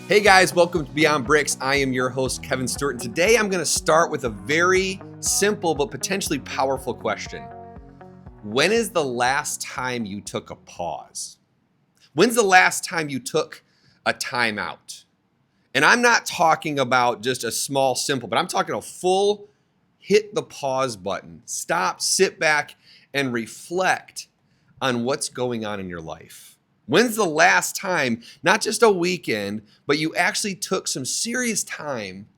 Hey guys, welcome to Beyond Bricks. I am your host, Kevin Stewart, and today I'm going to start with a very simple but potentially powerful question. When is the last time you took a pause? When's the last time you took a timeout? And I'm not talking about just a small, simple, but I'm talking a full hit the pause button. Stop, sit back, and reflect on what's going on in your life. When's the last time, not just a weekend, but you actually took some serious time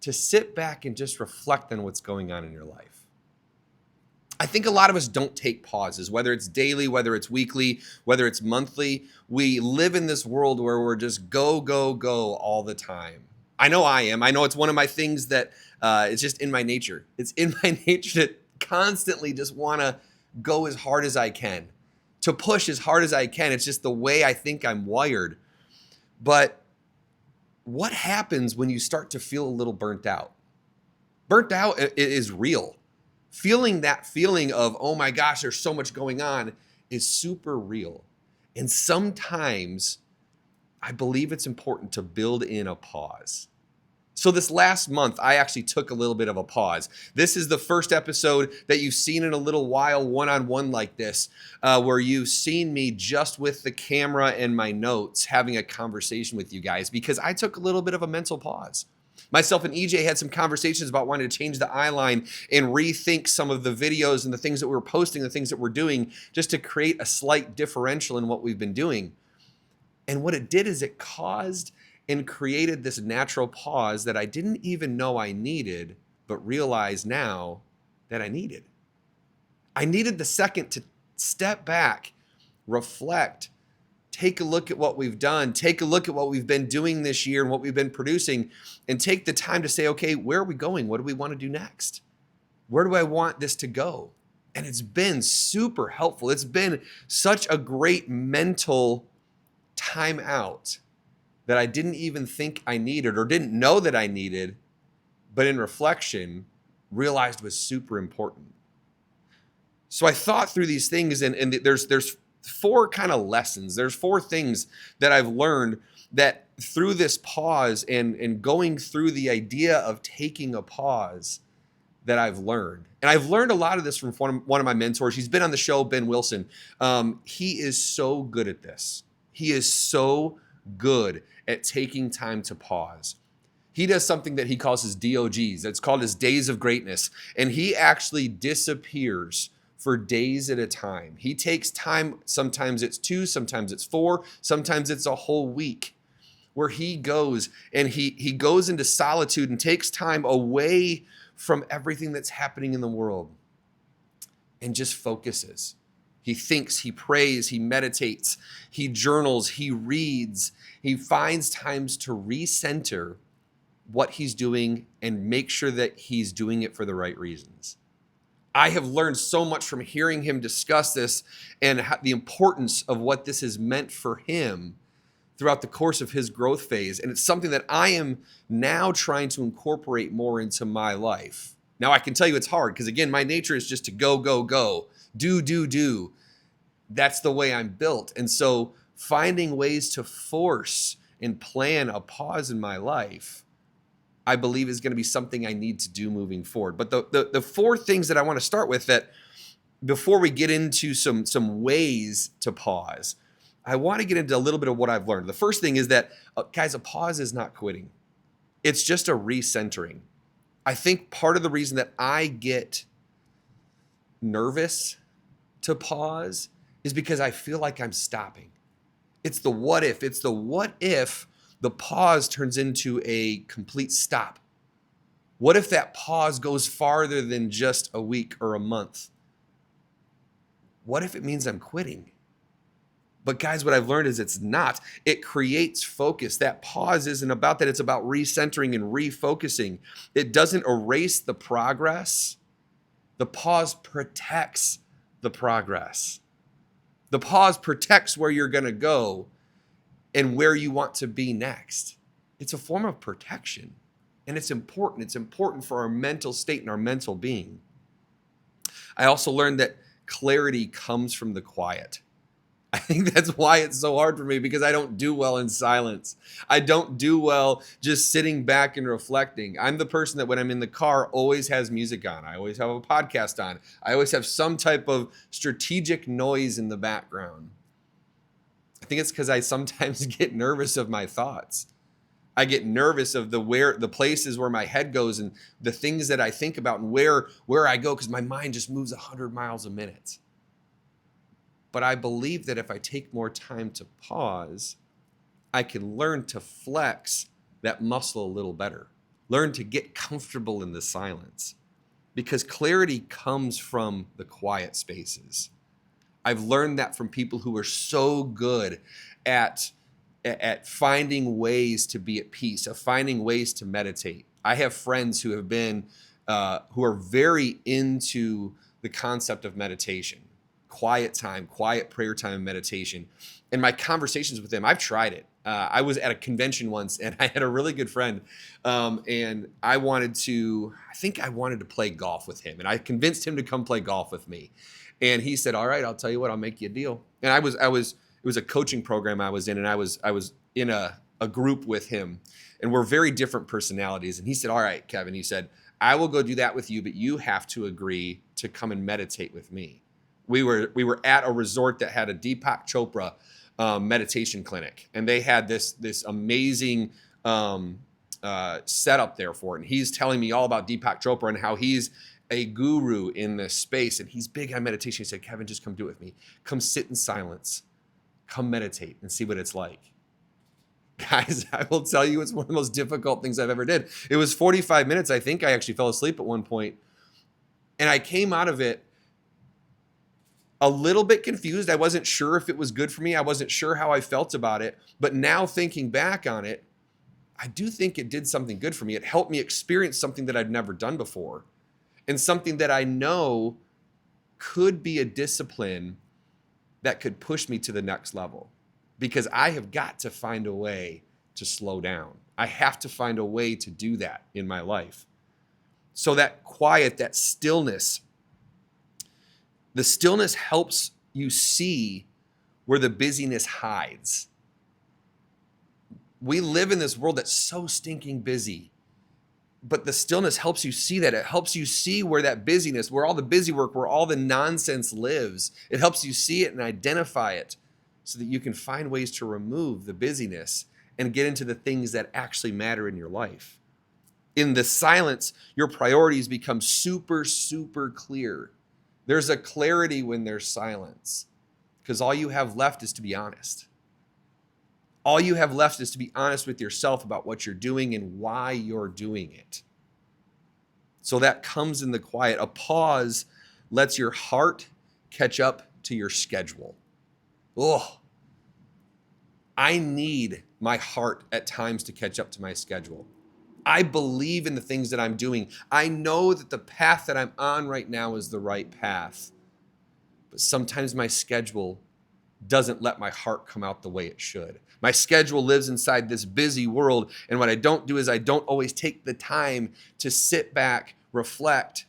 to sit back and just reflect on what's going on in your life? I think a lot of us don't take pauses, whether it's daily, whether it's weekly, whether it's monthly. We live in this world where we're just go, go, go all the time. I know I am. I know it's one of my things that it's just in my nature. It's in my nature to constantly just want to go as hard as I can, to push as hard as I can. It's just the way I think I'm wired. But what happens when you start to feel a little burnt out? Burnt out is real. Feeling that feeling of, oh my gosh, there's so much going on is super real. And sometimes I believe it's important to build in a pause. So this last month, I actually took a little bit of a pause. This is the first episode that you've seen in a little while, one-on-one like this, where you've seen me just with the camera and my notes having a conversation with you guys, because I took a little bit of a mental pause. Myself and EJ had some conversations about wanting to change the eye line and rethink some of the videos and the things that we were posting, the things that we're doing, just to create a slight differential in what we've been doing. And what it did is it caused and created this natural pause that I didn't even know I needed, but realize now that I needed. I needed the second to step back, reflect, take a look at what we've done, take a look at what we've been doing this year and what we've been producing, and take the time to say, okay, where are we going? What do we want to do next? Where do I want this to go? And it's been super helpful. It's been such a great mental time out that I didn't even think I needed or didn't know that I needed, but in reflection, realized was super important. So I thought through these things, and there's four kind of lessons. There's four things that I've learned that through this pause and going through the idea of taking a pause that I've learned. And I've learned a lot of this from one of my mentors. He's been on the show, Ben Wilson. He is so good at this. He is so good at taking time to pause. He does something that he calls his DOGs. It's called his days of greatness. And he actually disappears for days at a time. He takes time. Sometimes it's 2, sometimes it's 4, sometimes it's a whole week where he goes and he goes into solitude and takes time away from everything that's happening in the world and just focuses. He thinks, he prays, he meditates, he journals, he reads. He finds times to recenter what he's doing and make sure that he's doing it for the right reasons. I have learned so much from hearing him discuss this and the importance of what this has meant for him throughout the course of his growth phase. And it's something that I am now trying to incorporate more into my life. Now, I can tell you it's hard because, again, my nature is just to go, go, go, do. That's the way I'm built. And so finding ways to force and plan a pause in my life, I believe is going to be something I need to do moving forward. But the four things that I want to start with, that before we get into some ways to pause, I want to get into a little bit of what I've learned. The first thing is that, guys, a pause is not quitting. It's just a recentering. I think part of the reason that I get nervous to pause is because I feel like I'm stopping. It's the what if. It's the what if the pause turns into a complete stop. What if that pause goes farther than just a week or a month? What if it means I'm quitting? But guys, what I've learned is it's not. It creates focus. That pause isn't about that. It's about recentering and refocusing. It doesn't erase the progress. The pause protects the progress. The pause protects where you're going to go and where you want to be next. It's a form of protection, and it's important. It's important for our mental state and our mental being. I also learned that clarity comes from the quiet. think that's why it's so hard for me, because I don't do well in silence. I don't do well just sitting back and reflecting. I'm the person that when I'm in the car always has music on. I always have a podcast on. I always have some type of strategic noise in the background. I think it's because I sometimes get nervous of my thoughts. I get nervous of the places where my head goes and the things that I think about and where I go, because my mind just moves 100 miles a minute. But I believe that if I take more time to pause, I can learn to flex that muscle a little better, learn to get comfortable in the silence, because clarity comes from the quiet spaces. I've learned that from people who are so good at finding ways to be at peace, of finding ways to meditate. I have friends who have been, who are very into the concept of meditation, quiet time, quiet prayer time, meditation. And my conversations with them, I've tried it. I was at a convention once and I had a really good friend, and I think I wanted to play golf with him, and I convinced him to come play golf with me. And he said, "All right, I'll tell you what, I'll make you a deal." And it was a coaching program I was in, and I was in a group with him, and we're very different personalities. And he said, "All right, Kevin," he said, "I will go do that with you, but you have to agree to come and meditate with me." We were at a resort that had a Deepak Chopra meditation clinic, and they had this amazing setup there for it. And he's telling me all about Deepak Chopra and how he's a guru in this space, and he's big on meditation. He said, "Kevin, just come do it with me. Come sit in silence. Come meditate and see what it's like." Guys, I will tell you, it's one of the most difficult things I've ever did. It was 45 minutes. I think I actually fell asleep at one point, and I came out of it a little bit confused. I wasn't sure if it was good for me. I wasn't sure how I felt about it. But now thinking back on it, I do think it did something good for me. It helped me experience something that I'd never done before, and something that I know could be a discipline that could push me to the next level, because I have got to find a way to slow down. I have to find a way to do that in my life. So that quiet, that stillness, the stillness helps you see where the busyness hides. We live in this world that's so stinking busy, but the stillness helps you see that. It helps you see where that busyness, where all the busy work, where all the nonsense lives. It helps you see it and identify it so that you can find ways to remove the busyness and get into the things that actually matter in your life. In the silence, your priorities become super, super clear. There's a clarity when there's silence, because all you have left is to be honest. All you have left is to be honest with yourself about what you're doing and why you're doing it. So that comes in the quiet. A pause lets your heart catch up to your schedule. Oh, I need my heart at times to catch up to my schedule. I believe in the things that I'm doing. I know that the path that I'm on right now is the right path. But sometimes my schedule doesn't let my heart come out the way it should. My schedule lives inside this busy world, and what I don't do is I don't always take the time to sit back, reflect,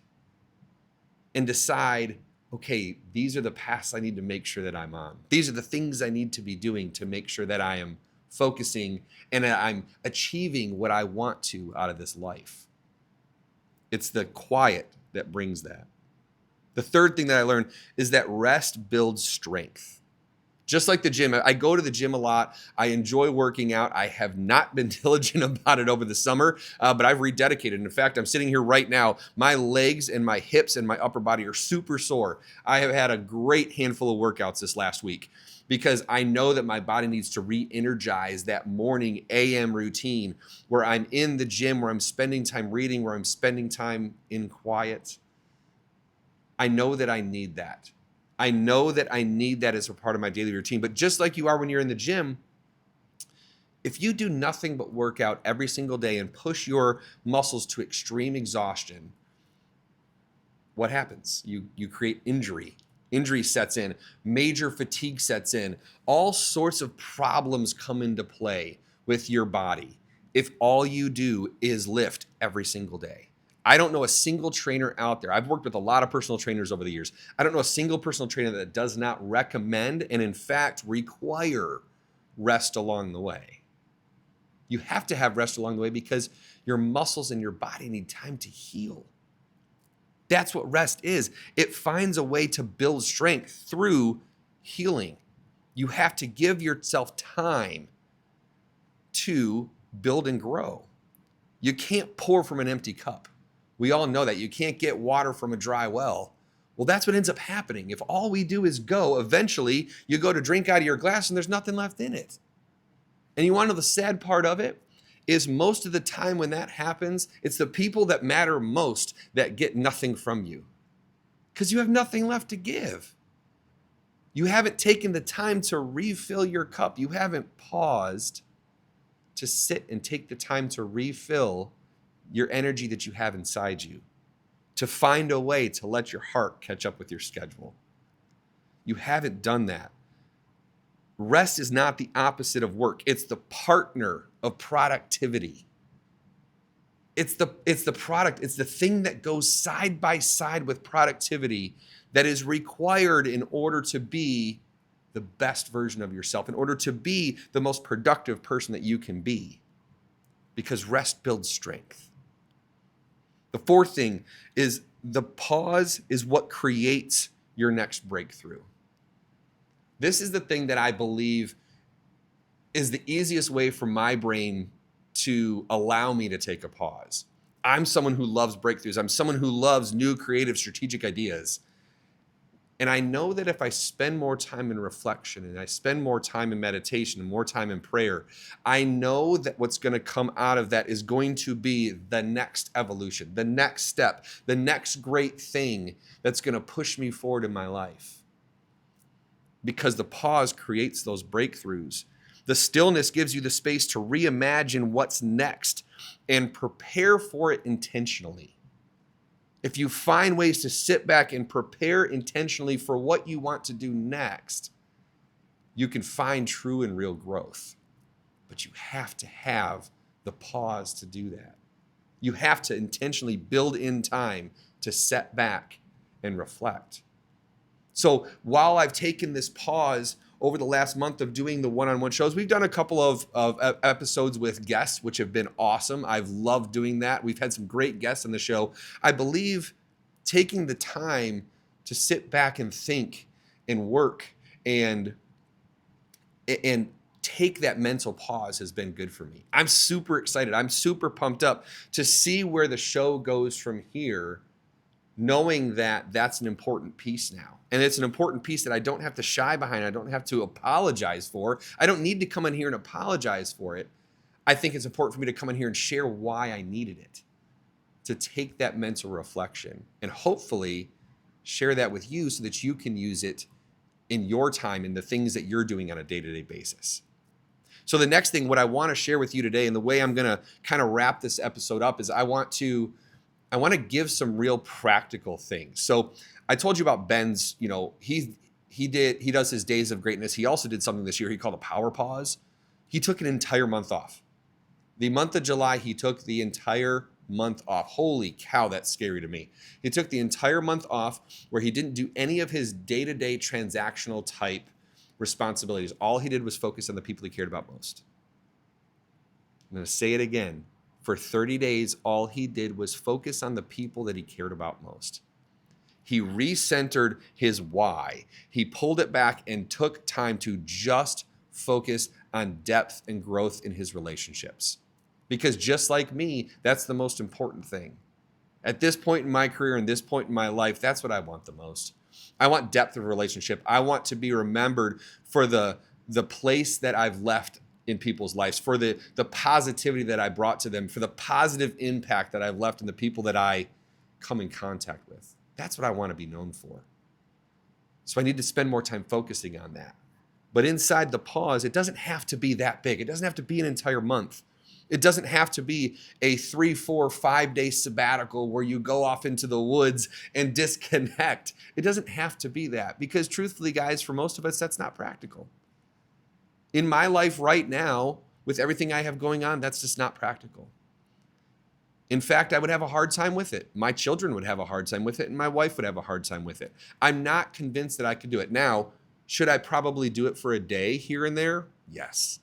and decide, okay, these are the paths I need to make sure that I'm on. These are the things I need to be doing to make sure that I am focusing and I'm achieving what I want to out of this life. It's the quiet that brings that. The third thing that I learned is that rest builds strength. Just like the gym, I go to the gym a lot. I enjoy working out. I have not been diligent about it over the summer, but I've rededicated. In fact, I'm sitting here right now. My legs and my hips and my upper body are super sore. I have had a great handful of workouts this last week because I know that my body needs to re-energize that morning AM routine where I'm in the gym, where I'm spending time reading, where I'm spending time in quiet. I know that I need that. I know that I need that as a part of my daily routine. But just like you are when you're in the gym, if you do nothing but work out every single day and push your muscles to extreme exhaustion, what happens? You create injury. Injury sets in. Major fatigue sets in. All sorts of problems come into play with your body if all you do is lift every single day. I don't know a single trainer out there. I've worked with a lot of personal trainers over the years. I don't know a single personal trainer that does not recommend and in fact require rest along the way. You have to have rest along the way because your muscles and your body need time to heal. That's what rest is. It finds a way to build strength through healing. You have to give yourself time to build and grow. You can't pour from an empty cup. We all know that. You can't get water from a dry well. Well, that's what ends up happening. If all we do is go, eventually you go to drink out of your glass and there's nothing left in it. And you want to know the sad part of it? Is most of the time when that happens, it's the people that matter most that get nothing from you. Because you have nothing left to give. You haven't taken the time to refill your cup. You haven't paused to sit and take the time to refill your energy that you have inside you. To find a way to let your heart catch up with your schedule. You haven't done that. Rest is not the opposite of work. It's the partner of productivity. It's the product. It's the thing that goes side by side with productivity that is required in order to be the best version of yourself, in order to be the most productive person that you can be. Because rest builds strength. The fourth thing is the pause is what creates your next breakthrough. This is the thing that I believe is the easiest way for my brain to allow me to take a pause. I'm someone who loves breakthroughs. I'm someone who loves new, creative, strategic ideas. And I know that if I spend more time in reflection and I spend more time in meditation and more time in prayer, I know that what's going to come out of that is going to be the next evolution, the next step, the next great thing that's going to push me forward in my life. Because the pause creates those breakthroughs. The stillness gives you the space to reimagine what's next and prepare for it intentionally. If you find ways to sit back and prepare intentionally for what you want to do next, you can find true and real growth. But you have to have the pause to do that. You have to intentionally build in time to set back and reflect. So while I've taken this pause over the last month of doing the one-on-one shows, we've done a couple of episodes with guests, which have been awesome. I've loved doing that. We've had some great guests on the show. I believe taking the time to sit back and think and work and take that mental pause has been good for me. I'm super excited. I'm super pumped up to see where the show goes from here, knowing that that's an important piece now. And it's an important piece that I don't have to shy behind. I don't have to apologize for. I don't need to come in here and apologize for it. I think it's important for me to come in here and share why I needed it, to take that mental reflection and hopefully share that with you so that you can use it in your time in the things that you're doing on a day-to-day basis. So the next thing, what I want to share with you today, and the way I'm going to kind of wrap this episode up, is I want to give some real practical things. So I told you about Ben's, he does his days of greatness. He also did something this year he called a power pause. He took an entire month off. The month of July, he took the entire month off. Holy cow, that's scary to me. He took the entire month off where he didn't do any of his day-to-day transactional type responsibilities. All he did was focus on the people he cared about most. I'm going to say it again. For 30 days, all he did was focus on the people that he cared about most. He recentered his why. He pulled it back and took time to just focus on depth and growth in his relationships. Because just like me, that's the most important thing. At this point in my career and this point in my life, that's what I want the most. I want depth of relationship. I want to be remembered for the place that I've left in people's lives, for the positivity that I brought to them, for the positive impact that I've left in the people that I come in contact with. That's what I want to be known for. So I need to spend more time focusing on that. But inside the pause, it doesn't have to be that big. It doesn't have to be an entire month. It doesn't have to be a 3, 4, 5-day sabbatical where you go off into the woods and disconnect. It doesn't have to be that, because truthfully, guys, for most of us, that's not practical. In my life right now, with everything I have going on, that's just not practical. In fact, I would have a hard time with it. My children would have a hard time with it, and my wife would have a hard time with it. I'm not convinced that I could do it. Now, should I probably do it for a day here and there? Yes.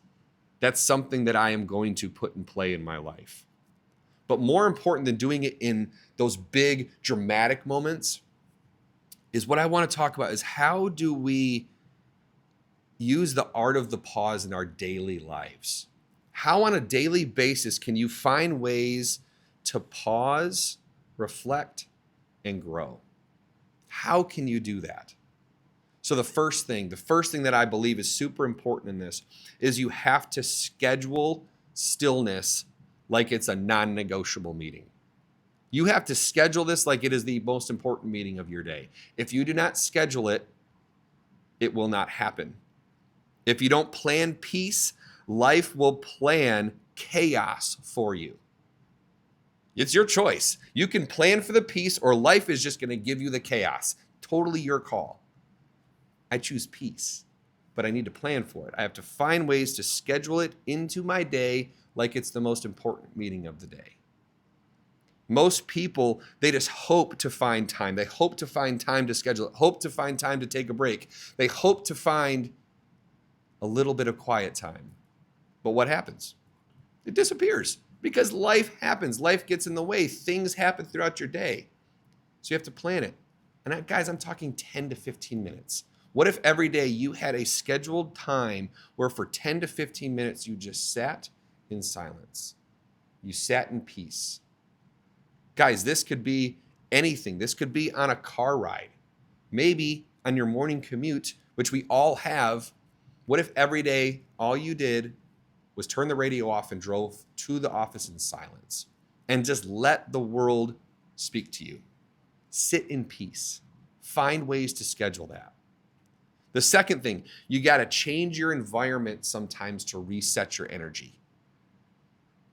That's something that I am going to put in play in my life. But more important than doing it in those big dramatic moments is what I want to talk about is how do we use the art of the pause in our daily lives? How on a daily basis can you find ways to pause, reflect, and grow? How can you do that? So the first thing that I believe is super important in this is you have to schedule stillness like it's a non-negotiable meeting. You have to schedule this like it is the most important meeting of your day. If you do not schedule it, it will not happen. If you don't plan peace, life will plan chaos for you. It's your choice. You can plan for the peace or life is just going to give you the chaos. Totally your call. I choose peace, but I need to plan for it. I have to find ways to schedule it into my day like it's the most important meeting of the day. Most people, they just hope to find time. They hope to find time to schedule it, hope to find time to take a break. They hope to find a little bit of quiet time. But what happens? It disappears because life happens. Life gets in the way. Things happen throughout your day. So you have to plan it. And guys, I'm talking 10 to 15 minutes. What if every day you had a scheduled time where for 10 to 15 minutes you just sat in silence? You sat in peace. Guys, this could be anything. This could be on a car ride. Maybe on your morning commute, which we all have. What if every day all you did was turn the radio off and drove to the office in silence and just let the world speak to you? Sit in peace. Find ways to schedule that. The second thing, you got to change your environment sometimes to reset your energy.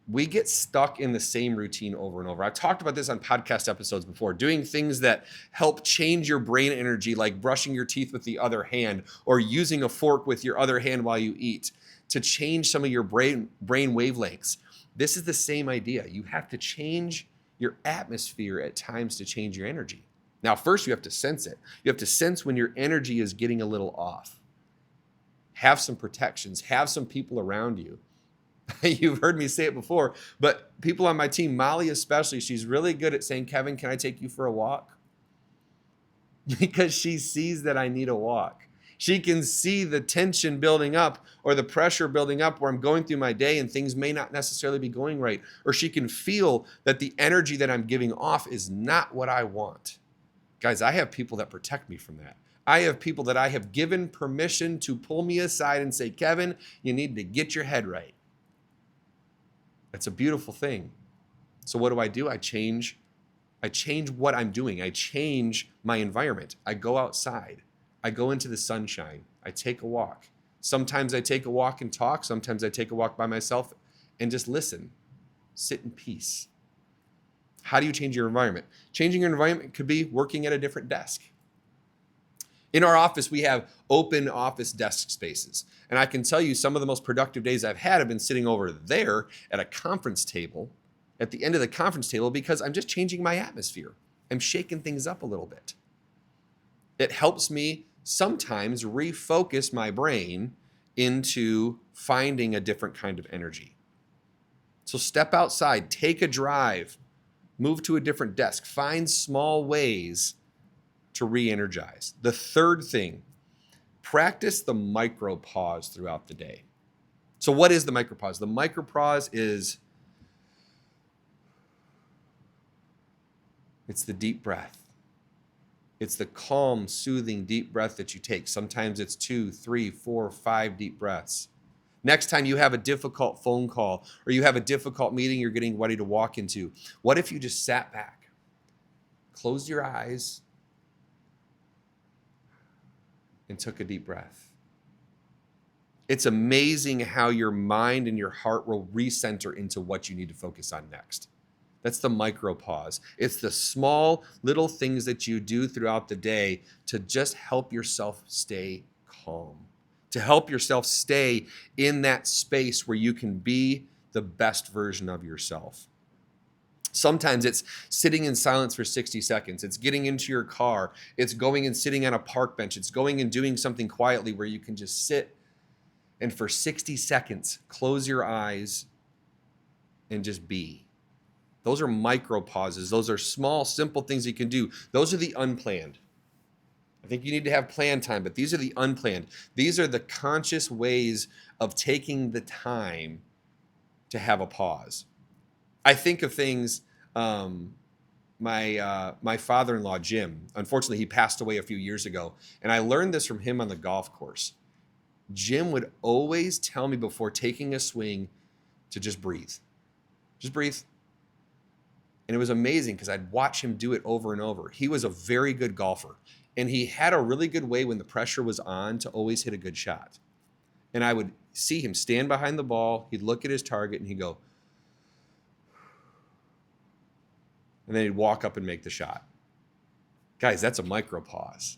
We get stuck in the same routine over and over. I've talked about this on podcast episodes before, doing things that help change your brain energy, like brushing your teeth with the other hand or using a fork with your other hand while you eat to change some of your brain wavelengths. This is the same idea. You have to change your atmosphere at times to change your energy. Now, first you have to sense it. You have to sense when your energy is getting a little off. Have some protections. Have some people around you. You've heard me say it before, but people on my team, Molly especially, she's really good at saying, Kevin, can I take you for a walk? Because she sees that I need a walk. She can see the tension building up or the pressure building up where I'm going through my day and things may not necessarily be going right. Or she can feel that the energy that I'm giving off is not what I want. Guys, I have people that protect me from that. I have people that I have given permission to pull me aside and say, Kevin, you need to get your head right. That's a beautiful thing. So what do? I change what I'm doing. I change my environment. I go outside. I go into the sunshine. I take a walk. Sometimes I take a walk and talk. Sometimes I take a walk by myself and just listen. Sit in peace. How do you change your environment? Changing your environment could be working at a different desk. In our office, we have open office desk spaces. And I can tell you some of the most productive days I've had have been sitting over there at a conference table, at the end of the conference table, because I'm just changing my atmosphere. I'm shaking things up a little bit. It helps me sometimes refocus my brain into finding a different kind of energy. So step outside, take a drive, move to a different desk, find small ways to re-energize. The third thing, practice the micro pause throughout the day. So what is the micro pause? The micro pause is, it's the deep breath. It's the calm, soothing, deep breath that you take. Sometimes it's 2, 3, 4, 5 deep breaths. Next time you have a difficult phone call or you have a difficult meeting you're getting ready to walk into, what if you just sat back, closed your eyes, and took a deep breath? It's amazing how your mind and your heart will recenter into what you need to focus on next. That's the micro pause. It's the small little things that you do throughout the day to just help yourself stay calm, to help yourself stay in that space where you can be the best version of yourself. Sometimes it's sitting in silence for 60 seconds. It's getting into your car. It's going and sitting on a park bench. It's going and doing something quietly where you can just sit and for 60 seconds, close your eyes and just be. Those are micro pauses. Those are small, simple things you can do. Those are the unplanned. I think you need to have planned time, but these are the unplanned. These are the conscious ways of taking the time to have a pause. I think of things, my father-in-law, Jim, unfortunately, he passed away a few years ago, and I learned this from him on the golf course. Jim would always tell me before taking a swing to just breathe. Just breathe. And it was amazing because I'd watch him do it over and over. He was a very good golfer, and he had a really good way when the pressure was on to always hit a good shot. And I would see him stand behind the ball, he'd look at his target, and he'd go, and then he'd walk up and make the shot. Guys, that's a micro pause.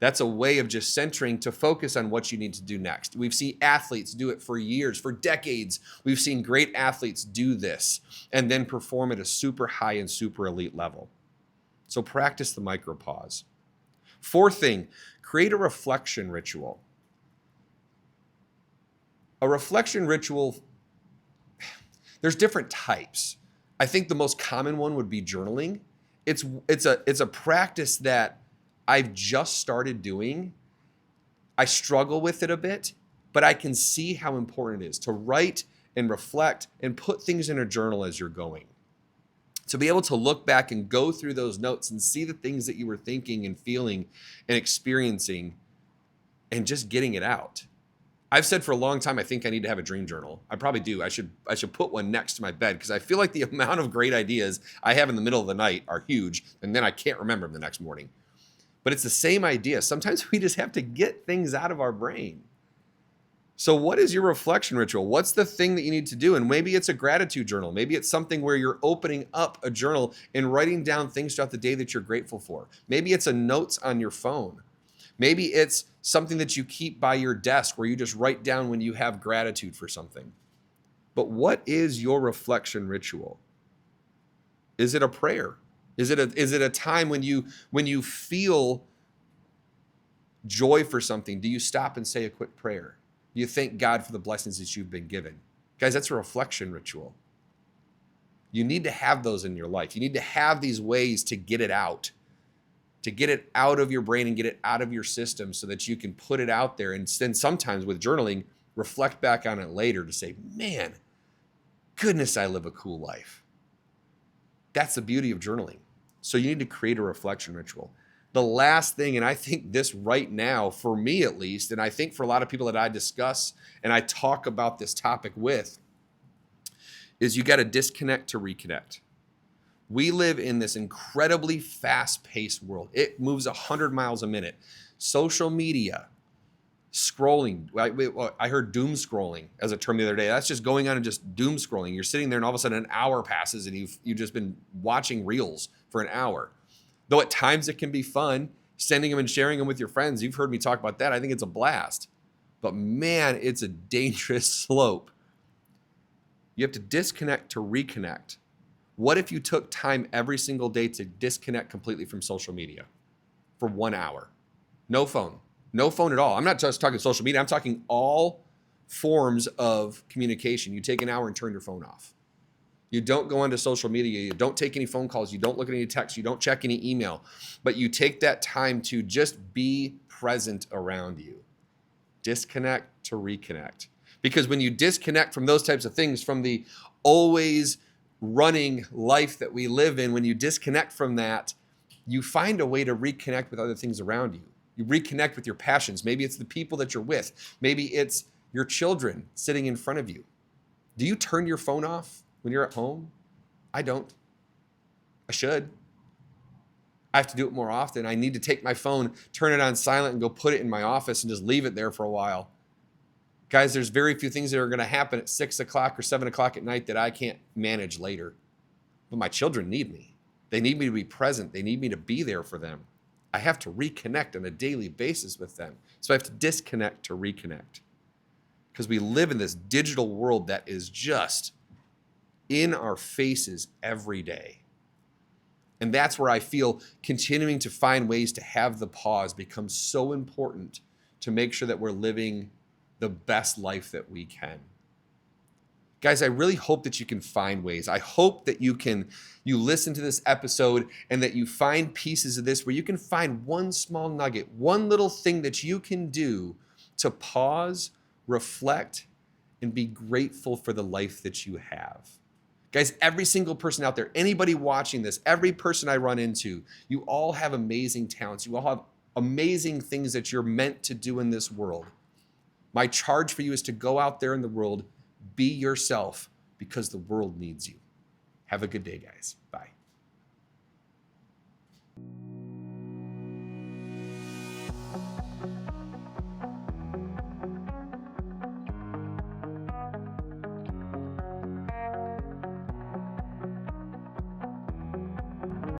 That's a way of just centering to focus on what you need to do next. We've seen athletes do it for years, for decades. We've seen great athletes do this and then perform at a super high and super elite level. So practice the micro pause. Fourth thing, create a reflection ritual. A reflection ritual, there's different types. I think the most common one would be journaling. It's a practice that I've just started doing. I struggle with it a bit, but I can see how important it is to write and reflect and put things in a journal as you're going. To be able to look back and go through those notes and see the things that you were thinking and feeling and experiencing and just getting it out. I've said for a long time, I think I need to have a dream journal. I probably do. I should put one next to my bed because I feel like the amount of great ideas I have in the middle of the night are huge, and then I can't remember them the next morning. But it's the same idea. Sometimes we just have to get things out of our brain. So what is your reflection ritual? What's the thing that you need to do? And maybe it's a gratitude journal. Maybe it's something where you're opening up a journal and writing down things throughout the day that you're grateful for. Maybe it's a notes on your phone. Maybe it's something that you keep by your desk where you just write down when you have gratitude for something. But what is your reflection ritual? Is it a prayer? Is it a time when you feel joy for something? Do you stop and say a quick prayer? Do you thank God for the blessings that you've been given? Guys, that's a reflection ritual. You need to have those in your life. You need to have these ways to get it out of your brain and get it out of your system so that you can put it out there. And then sometimes with journaling, reflect back on it later to say, man, goodness, I live a cool life. That's the beauty of journaling. So you need to create a reflection ritual. The last thing, and I think this right now, for me at least, and I think for a lot of people that I discuss and I talk about this topic with, is you got to disconnect to reconnect. We live in this incredibly fast-paced world. It moves 100 miles a minute. Social media, scrolling. I heard doom scrolling as a term the other day. That's just going on and just doom scrolling. You're sitting there and all of a sudden an hour passes and you've just been watching reels for an hour. Though at times it can be fun, sending them and sharing them with your friends. You've heard me talk about that. I think it's a blast. But man, it's a dangerous slope. You have to disconnect to reconnect. What if you took time every single day to disconnect completely from social media for 1 hour? No phone. No phone at all. I'm not just talking social media. I'm talking all forms of communication. You take an hour and turn your phone off. You don't go onto social media. You don't take any phone calls. You don't look at any texts. You don't check any email. But you take that time to just be present around you. Disconnect to reconnect. Because when you disconnect from those types of things, from the always running life that we live in, when you disconnect from that, you find a way to reconnect with other things around you. You reconnect with your passions. Maybe it's the people that you're with. Maybe it's your children sitting in front of you. Do you turn your phone off when you're at home? I don't. I should. I have to do it more often. I need to take my phone, turn it on silent, and go put it in my office and just leave it there for a while. Guys, there's very few things that are going to happen at 6 o'clock or 7 o'clock at night that I can't manage later. But my children need me. They need me to be present. They need me to be there for them. I have to reconnect on a daily basis with them. So I have to disconnect to reconnect. Because we live in this digital world that is just in our faces every day. And that's where I feel continuing to find ways to have the pause becomes so important to make sure that we're living the best life that we can. Guys, I really hope that you can find ways. I hope that you listen to this episode and that you find pieces of this where you can find one small nugget, one little thing that you can do to pause, reflect, and be grateful for the life that you have. Guys, every single person out there, anybody watching this, every person I run into, you all have amazing talents. You all have amazing things that you're meant to do in this world. My charge for you is to go out there in the world, be yourself, because the world needs you. Have a good day, guys. Bye.